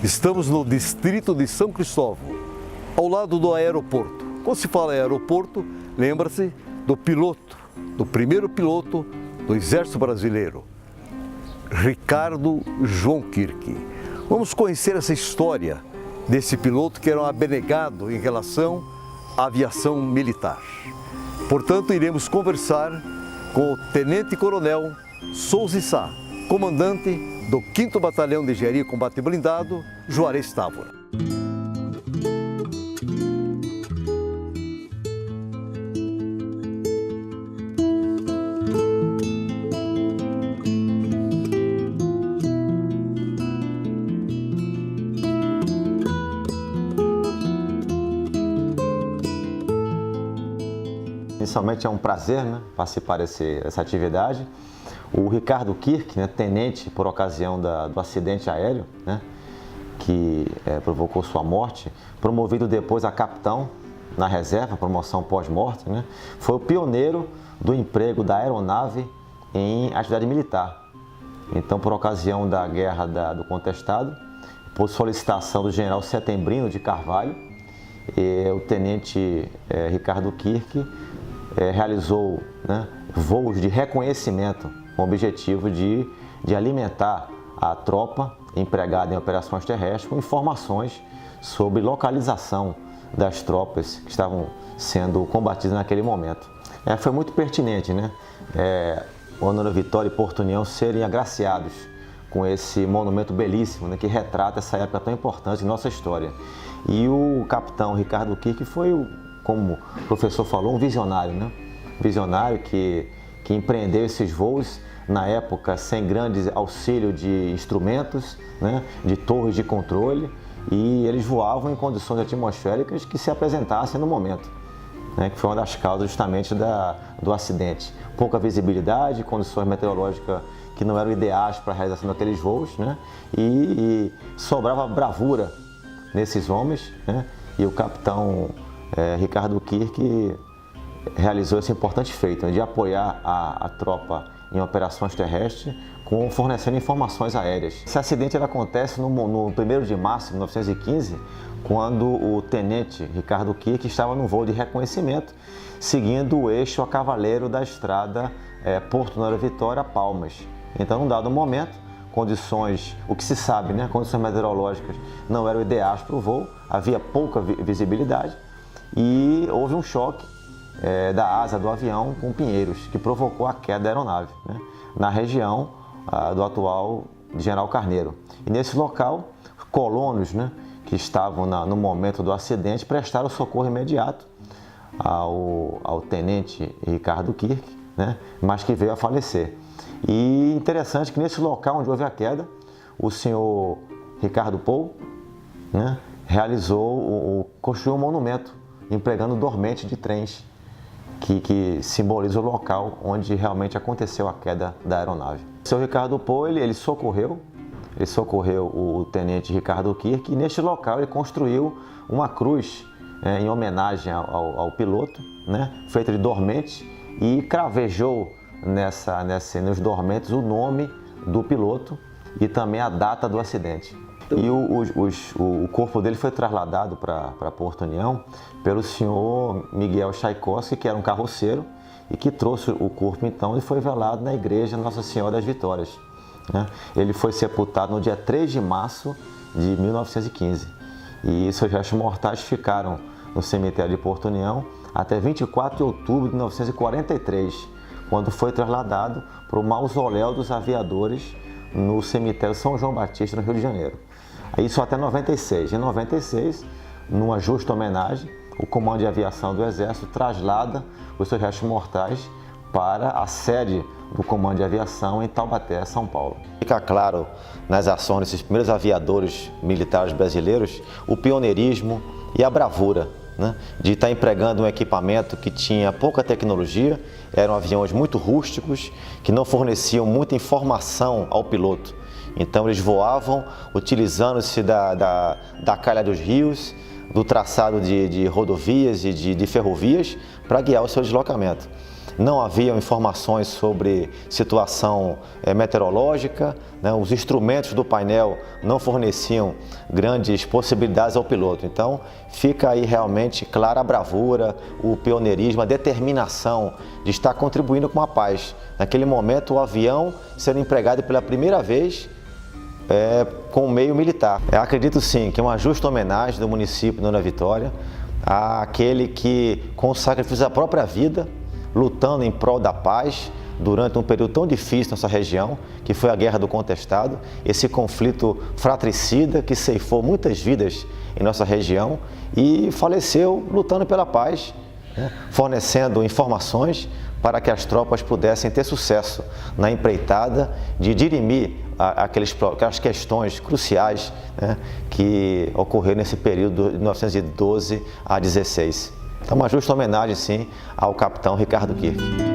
Estamos no distrito de São Cristóvão, ao lado do aeroporto. Quando se fala em aeroporto, lembra-se do piloto, do primeiro piloto do Exército Brasileiro, Ricardo João Kirk. Vamos conhecer essa história desse piloto que era um abnegado em relação à aviação militar. Portanto, iremos conversar com o Tenente Coronel Souza Sá, comandante do 5º Batalhão de Engenharia e Combate Blindado, Juarez Távora. Inicialmente é um prazer, participar dessa atividade. O Ricardo Kirk, tenente por ocasião do acidente aéreo, que provocou sua morte, promovido depois a capitão na reserva, promoção pós-morte, foi o pioneiro do emprego da aeronave em atividade militar. Então, por ocasião da Guerra do Contestado, por solicitação do general Setembrino de Carvalho, o tenente Ricardo Kirk realizou voos de reconhecimento com o objetivo de alimentar a tropa empregada em operações terrestres com informações sobre localização das tropas que estavam sendo combatidas naquele momento. Foi muito pertinente, o Honório Vitória e Porto União serem agraciados com esse monumento belíssimo, que retrata essa época tão importante em nossa história. E o capitão Ricardo Kirk foi, como o professor falou, um visionário, Visionário que empreendeu esses voos na época sem grande auxílio de instrumentos, de torres de controle, e eles voavam em condições atmosféricas que se apresentassem no momento, que foi uma das causas justamente do acidente. Pouca visibilidade, condições meteorológicas que não eram ideais para a realização daqueles voos, e sobrava bravura nesses homens, e o capitão Ricardo Kirk realizou esse importante feito, de apoiar a tropa em operações terrestres, fornecendo informações aéreas. Esse acidente acontece no 1º de março de 1915, quando o tenente Ricardo Kirk estava num voo de reconhecimento, seguindo o eixo a cavaleiro da estrada Porto Honório Vitória a Palmas. Então, num dado momento, o que se sabe, condições meteorológicas não eram ideais para o voo, havia pouca visibilidade e houve um choque da asa do avião com pinheiros, que provocou a queda da aeronave, na região do atual General Carneiro. E nesse local, colonos, que estavam no momento do acidente, prestaram socorro imediato ao tenente Ricardo Kirk, mas que veio a falecer. E interessante que nesse local onde houve a queda, o senhor Ricardo Paul construiu um monumento empregando dormente de trens, que simboliza o local onde realmente aconteceu a queda da aeronave. O senhor Ricardo Paul, ele socorreu o tenente Ricardo Kirk, e neste local ele construiu uma cruz em homenagem ao piloto, feita de dormente, e cravejou nos dormentes o nome do piloto e também a data do acidente. E o corpo dele foi trasladado para Porto União pelo senhor Miguel Tchaikovsky, que era um carroceiro, e que trouxe o corpo então e foi velado na igreja Nossa Senhora das Vitórias. Ele foi sepultado no dia 3 de março de 1915 e seus restos mortais ficaram no cemitério de Porto União até 24 de outubro de 1943, quando foi trasladado para o mausoléu dos aviadores no cemitério São João Batista, no Rio de Janeiro. Isso até 96. Em 96, numa justa homenagem, o Comando de Aviação do Exército traslada os seus restos mortais para a sede do Comando de Aviação em Taubaté, São Paulo. Fica claro nas ações desses primeiros aviadores militares brasileiros o pioneirismo e a bravura, de estar empregando um equipamento que tinha pouca tecnologia, eram aviões muito rústicos, que não forneciam muita informação ao piloto. Então eles voavam utilizando-se da calha dos rios, do traçado de rodovias e de ferrovias para guiar o seu deslocamento. não haviam informações sobre situação meteorológica, né? Os instrumentos do painel não forneciam grandes possibilidades ao piloto. Então, fica aí realmente clara a bravura, o pioneirismo, a determinação de estar contribuindo com a paz. Naquele momento, o avião sendo empregado pela primeira vez com o meio militar. Eu acredito sim que é uma justa homenagem do município de Dona Vitória àquele que, com o sacrifício da própria vida, lutando em prol da paz, durante um período tão difícil nessa região, que foi a Guerra do Contestado, esse conflito fratricida que ceifou muitas vidas em nossa região e faleceu lutando pela paz, né? Fornecendo informações para que as tropas pudessem ter sucesso na empreitada de dirimir aquelas questões cruciais, né, que ocorreram nesse período de 1912 a 16. Então, uma justa homenagem, sim, ao capitão Ricardo Kirk.